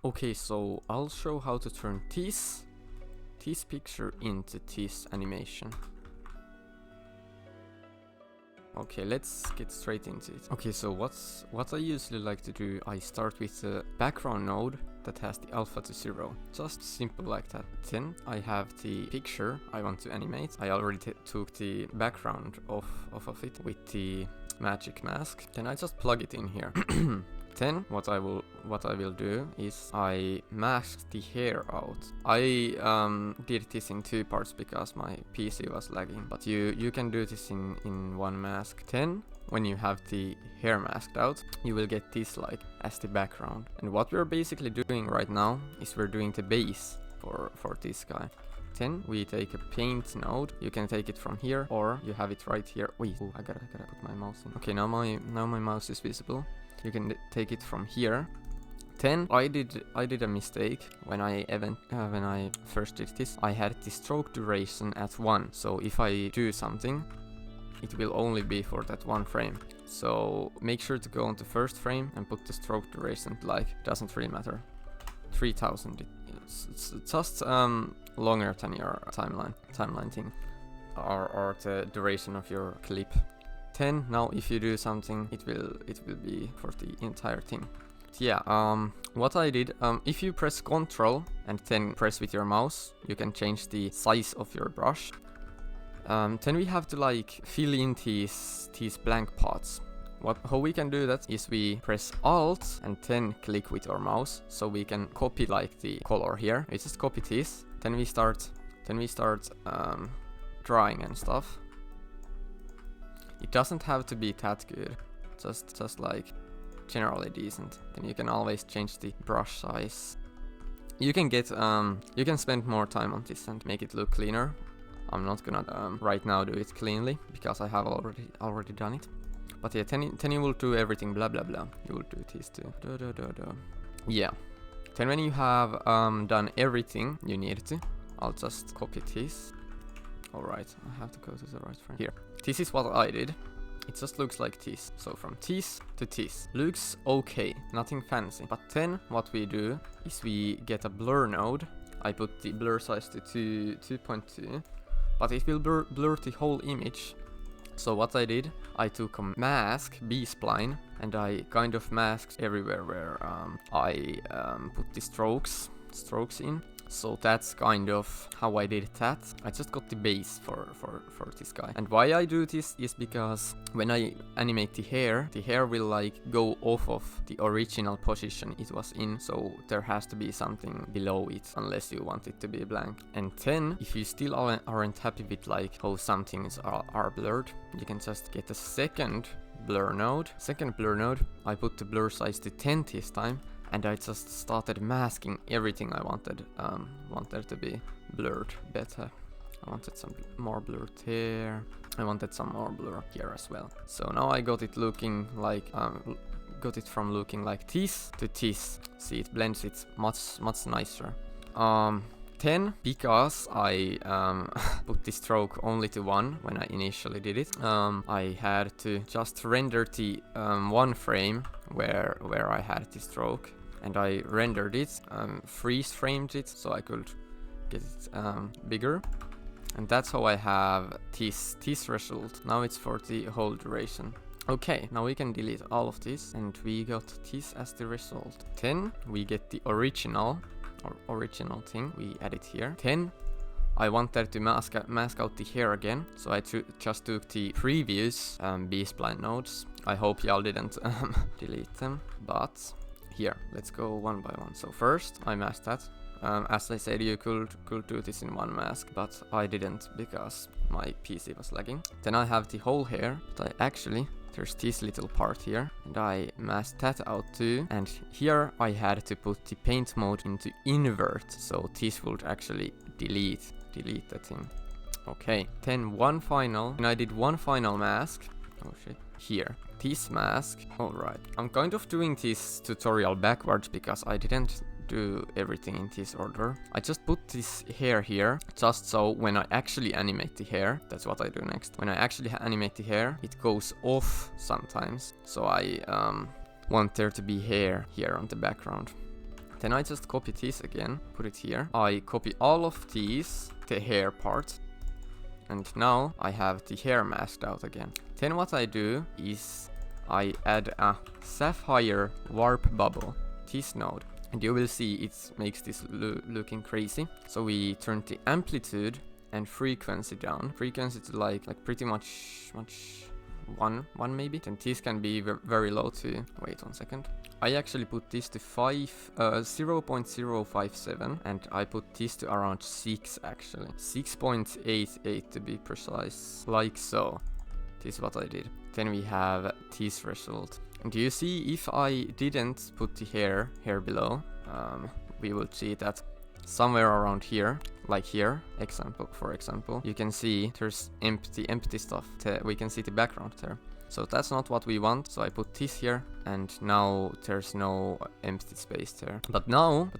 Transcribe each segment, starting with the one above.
Okay, so I'll show how to turn this picture into this animation. Okay, let's get straight into it. Okay, so what I usually like to do, I start with the background node that has the alpha to 0. Just simple like that. Then I have the picture I want to animate. I already took the background off of it with the magic mask. Then I just plug it in here. Then what I will do is I mask the hair out. I did this in 2 parts because my PC was lagging, but you can do this in one mask. Then when you have the hair masked out, you will get this like as the background. And what we're basically doing right now is we're doing the base for this guy. Then we take a paint node. You can take it from here or you have it right here. Wait, I gotta put my mouse in. Okay, now my mouse is visible. You can take it from here. Then I did a mistake when I first did this. I had the stroke duration at 1. So if I do something, it will only be for that 1 frame. So make sure to go on the first frame and put the stroke duration like, doesn't really matter, 3000. It's just longer than your timeline thing or the duration of your clip. Then now if you do something, it will be for the entire thing. Yeah, what I did, if you press Ctrl and then press with your mouse, you can change the size of your brush. Then we have to like fill in these blank parts. How we can do that is we press Alt and then click with our mouse, so we can copy like the color here. We just copy this. Then we start drawing and stuff. It doesn't have to be that good, just like generally decent. Then you can always change the brush size. You can get you can spend more time on this and make it look cleaner. I'm not gonna right now do it cleanly because I have already done it. But yeah, then you will do everything blah blah blah. You will do this too. Yeah. Then when you have done everything you need to, I'll just copy this. Alright, I have to go to the right frame. Here. This is what I did. It just looks like this. So from this to this. Looks okay, nothing fancy. But then what we do is we get a blur node. I put the blur size to 2.2. But it will blur the whole image. So what I did, I took a mask, B-spline, and I kind of masked everywhere where I put the strokes in. So that's kind of how I did that. I just got the base for this guy. And why I do this is because when I animate the hair will like go off of the original position it was in. So there has to be something below it unless you want it to be blank. And then if you still aren't happy with like how some things are blurred, you can just get a second blur node. I put the blur size to 10 this time. And I just started masking everything I wanted to be blurred better. I wanted some more blur there. I wanted some more blur here as well. So now I got it looking like got it from looking like this to this. See, it blends it much nicer. Then, because I put the stroke only to 1 when I initially did it, I had to just render the 1 frame where I had the stroke. And I rendered it, freeze framed it so I could get it bigger. And that's how I have this result. Now it's for the whole duration. Okay, now we can delete all of this and we got this as the result. Then we get the original thing, we add it here. Then I wanted to mask out the hair again, so I just took the previous B-spline nodes. I hope y'all didn't delete them, but here, let's go one by one. So first, I masked that. As I said, you could do this in one mask, but I didn't because my PC was lagging. Then I have the whole hair, but there's this little part here, and I masked that out too. And here I had to put the paint mode into invert, so this would actually delete the thing. Okay, then I did one final mask. Oh shit. Here, this mask. Alright, I'm kind of doing this tutorial backwards because I didn't do everything in this order. I just put this hair here, just so when I actually animate the hair, that's what I do next. When I actually animate the hair, it goes off sometimes. So I want there to be hair here on the background. Then I just copy this again, put it here. I copy all of these, the hair part. And now I have the hair masked out again. Then what I do is I add a sapphire warp bubble, this node. And you will see it makes this looking crazy. So we turn the amplitude and frequency down. Frequency to like pretty much one maybe. Then this can be very low to, wait 1 second. I actually put this to 0.057 and I put this to around 6 actually. 6.88 to be precise, like so. This is what I did. Then we have this result. And you see if I didn't put the hair below, we will see that somewhere around here, like here, for example, you can see there's empty stuff. We can see the background there. So that's not what we want, so I put this here, and now there's no empty space there. But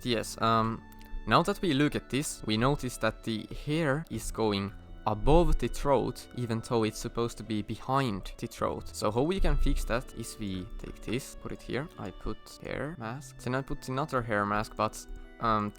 yes, now that we look at this, we notice that the hair is going above the throat, even though it's supposed to be behind the throat. So how we can fix that is we take this, put it here, I put hair mask, then I put another hair mask, but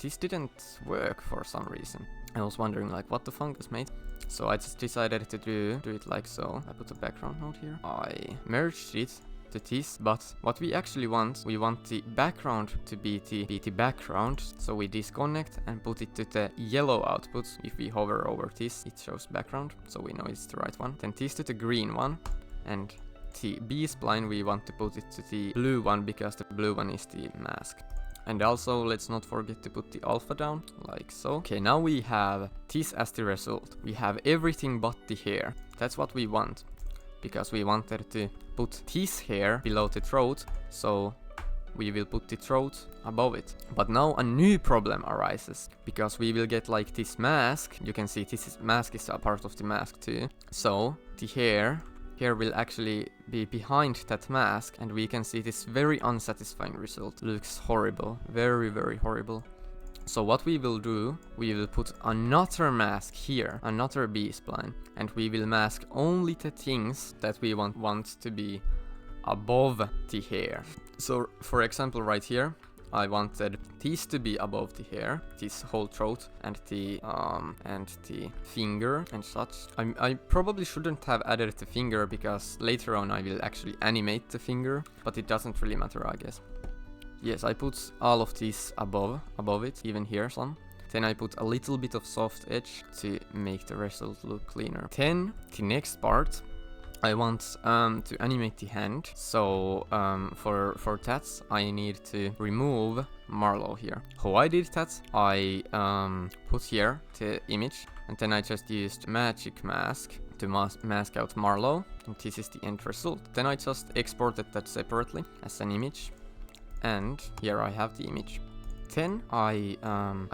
this didn't work for some reason. I was wondering like what the fungus made. So I just decided to do it like so. I put a background node here. I merged it to this, but what we actually want, we want the background to be the background. So we disconnect and put it to the yellow output. If we hover over this, it shows background, so we know it's the right one. Then this to the green one, and the B-spline we want to put it to the blue one because the blue one is the mask. And also, let's not forget to put the alpha down, like so. Okay, now we have this as the result. We have everything but the hair. That's what we want, because we wanted to put this hair below the throat, so we will put the throat above it. But now a new problem arises, because we will get like this mask. You can see this mask is a part of the mask too. So the hair will actually be behind that mask, and we can see this very unsatisfying result. Looks horrible, very horrible. So what we will do, we will put another mask here, another B-spline, and we will mask only the things that we want to be above the hair. So for example right here, I wanted these to be above the hair, this whole throat and the finger and such. I probably shouldn't have added the finger, because later on I will actually animate the finger, but it doesn't really matter, I guess. Yes, I put all of these above it, even here some. Then I put a little bit of soft edge to make the result look cleaner. Then the next part, I want to animate the hand. So for that I need to remove Marlow here. How I did that, I put here the image, and then I just used magic mask to mask out Marlow, and this is the end result. Then I just exported that separately as an image, and here I have the image. Then I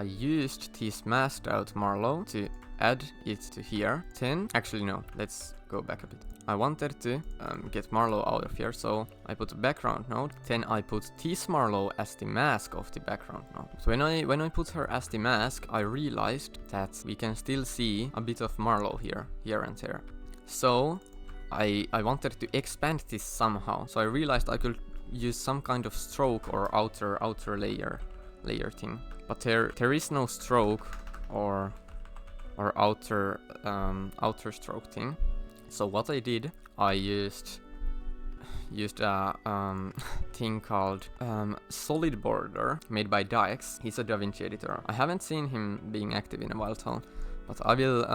used this masked out Marlow to add it to here. Then, actually no, let's go back a bit. I wanted to get Marlow out of here, so I put a background node. Then I put this Marlow as the mask of the background node. So when I put her as the mask, I realized that we can still see a bit of Marlow here and there. So I wanted to expand this somehow. So I realized I could use some kind of stroke or outer layer thing. But there is no stroke or outer stroke thing. So what I did, I used a thing called Solid Border made by Dax. He's a DaVinci editor. I haven't seen him being active in a while though, but I will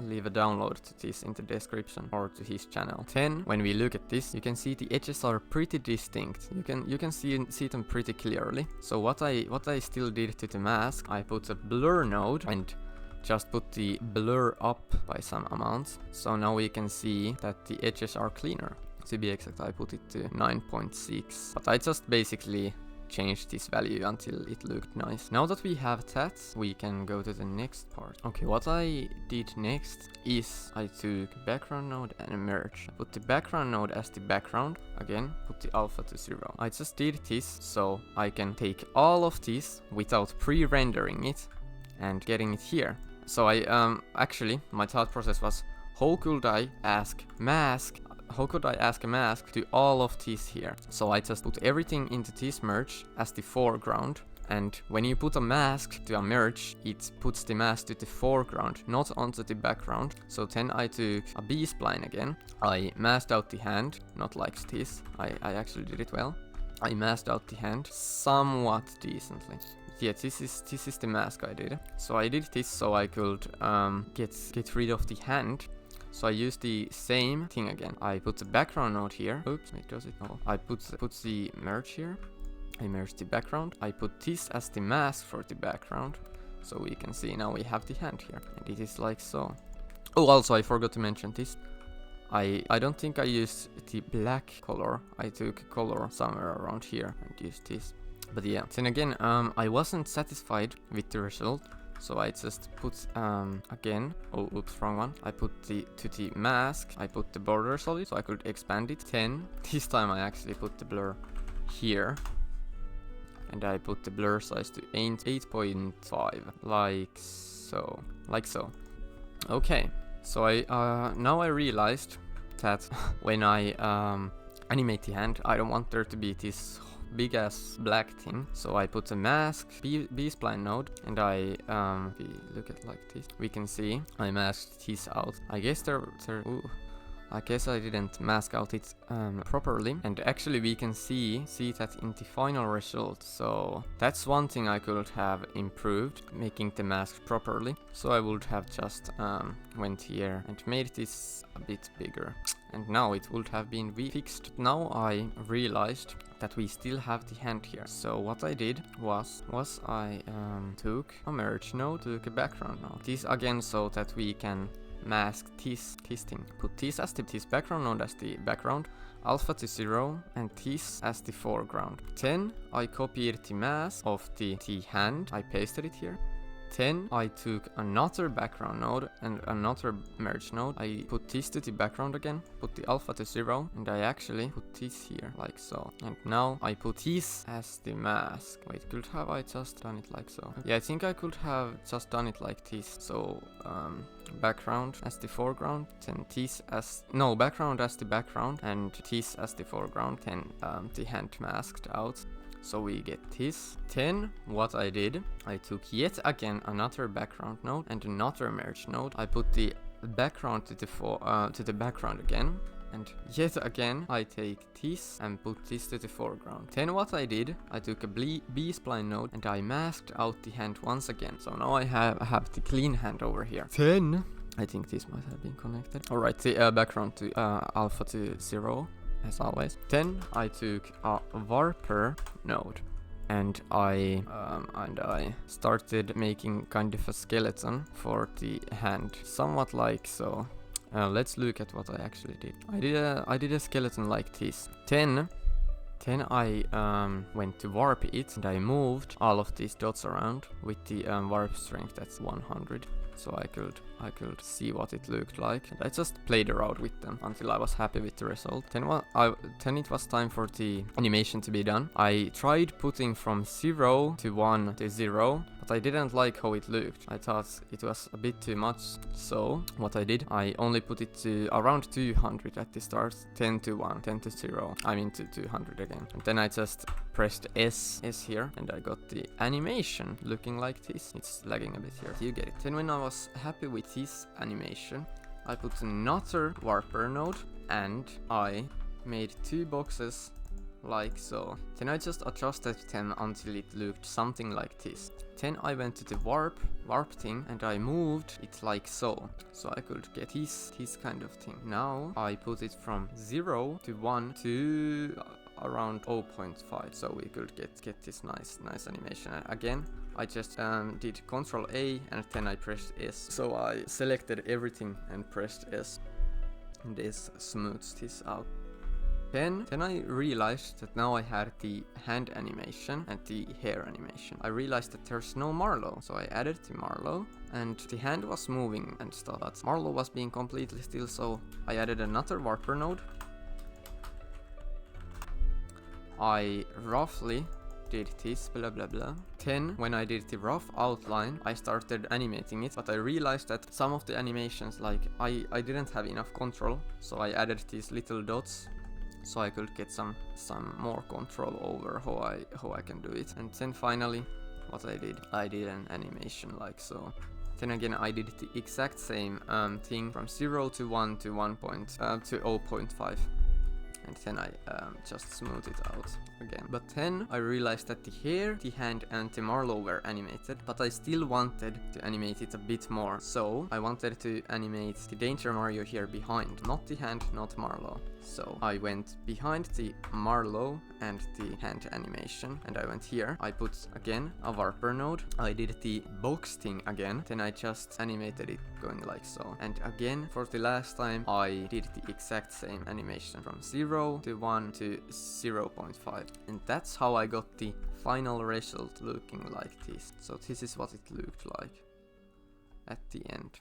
leave a download to this in the description or to his channel. Then when we look at this, you can see the edges are pretty distinct. You can see them pretty clearly. So what I still did to the mask, I put a blur node and just put the blur up by some amount. So now we can see that the edges are cleaner. To be exact, I put it to 9.6. But I just basically changed this value until it looked nice. Now that we have that, we can go to the next part. Okay, what I did next is I took background node and a merge. I put the background node as the background. Again, put the alpha to 0. I just did this so I can take all of this without pre-rendering it and getting it here. So I actually my thought process was, how could I ask a mask to all of these here? So I just put everything into this merge as the foreground, And when you put a mask to a merge, it puts the mask to the foreground, not onto the background. So then I took a B-spline again. I masked out the hand, not like this. I actually did it well. I masked out the hand somewhat decently. Yeah, this is the mask I did. So I did this so I could get rid of the hand. So I used the same thing again. I put the background node here. Oops, wait, does it? Oh, I put the merge here. I merged the background. I put this as the mask for the background. So we can see now we have the hand here. And it is like so. Oh, also I forgot to mention this. I don't think I used the black color. I took a color somewhere around here and used this. But yeah, then again, I wasn't satisfied with the result. So I just put again, oh oops, wrong one. I put to the mask, I put the border solid so I could expand it. 10. This time I actually put the blur here. And I put the blur size to 8.5, like so. Okay, so now I realized that when I animate the hand, I don't want there to be this big ass black thing. So I put a mask B-spline node, and I if we look at like this, we can see I masked this out. I guess I guess I didn't mask out it properly, and actually we can see that in the final result. So that's one thing I could have improved, making the mask properly. So I would have just went here and made this a bit bigger, and now it would have been fixed. Now I realized that we still have the hand here. So what I did was I took a merge node, took a background node. This again so that we can mask this thing. Put this as this background node as the background, alpha to 0, and this as the foreground. Then I copied the mask of the hand, I pasted it here. Then I took another background node and another merge node. I put this to the background again, put the alpha to 0, and I actually put this here, like so. And now I put this as the mask. Wait, could have I just done it like so? Yeah, I think I could have just done it like this. So, background as the foreground, then this as... No, background as the background, and this as the foreground, then the hand masked out. So we get this. Then what I did, I took yet again another background node and another merge node. I put the background to the background again, and yet again I take this and put this to the foreground. Then what I did, I took a B-spline node and I masked out the hand once again. So now I have the clean hand over here. Then I think this might have been connected. Alright, the background to alpha to 0. As always. Then I took a warper node and I started making kind of a skeleton for the hand, somewhat like so. Let's look at what I actually did. I did a skeleton like this. Then I went to warp it and I moved all of these dots around with the warp strength that's 100. So I could see what it looked like, and I just played around with them until I was happy with the result. Then it was time for the animation to be done. I tried putting from 0 to 1 to 0, but I didn't like how it looked. I thought it was a bit too much. So what I did, I only put it to around 200 at the start, 10 to 1, 10 to 0. I mean to 200 again. And then I just pressed S here, and I got the animation looking like this. It's lagging a bit here. You get it. Then when I was happy with this animation, I put another warper node and I made 2 boxes like so. Then I just adjusted them until it looked something like this. Then I went to the warp thing and I moved it like so I could get this kind of thing. Now I put it from 0 to 1 to around 0.5, so we could get this nice animation. Again, I just did Ctrl A and then I pressed S. So I selected everything and pressed S, and this smooths this out. Then I realized that now I had the hand animation and the hair animation. I realized that there's no Marlow, so I added the Marlow, and the hand was moving and stuff, but Marlow was being completely still, so I added another warper node. I roughly did this, blah blah blah. Then when I did the rough outline, I started animating it, but I realized that some of the animations, like I didn't have enough control, so I added these little dots so I could get some more control over how I can do it. And then finally, what I did an animation like so. Then again, I did the exact same thing from 0 to 1 to 0.5. And then I just smooth it out again. But then I realized that the hair, the hand and the Marlowe were animated, but I still wanted to animate it a bit more. So I wanted to animate the Danger Mario here behind, not the hand, not Marlowe. So I went behind the Marlowe and the hand animation, and I went here. I put again a warper node. I did the box thing again, then I just animated it going like so. And again, for the last time, I did the exact same animation from 0 to 1 to 0.5. And that's how I got the final result looking like this. So this is what it looked like at the end.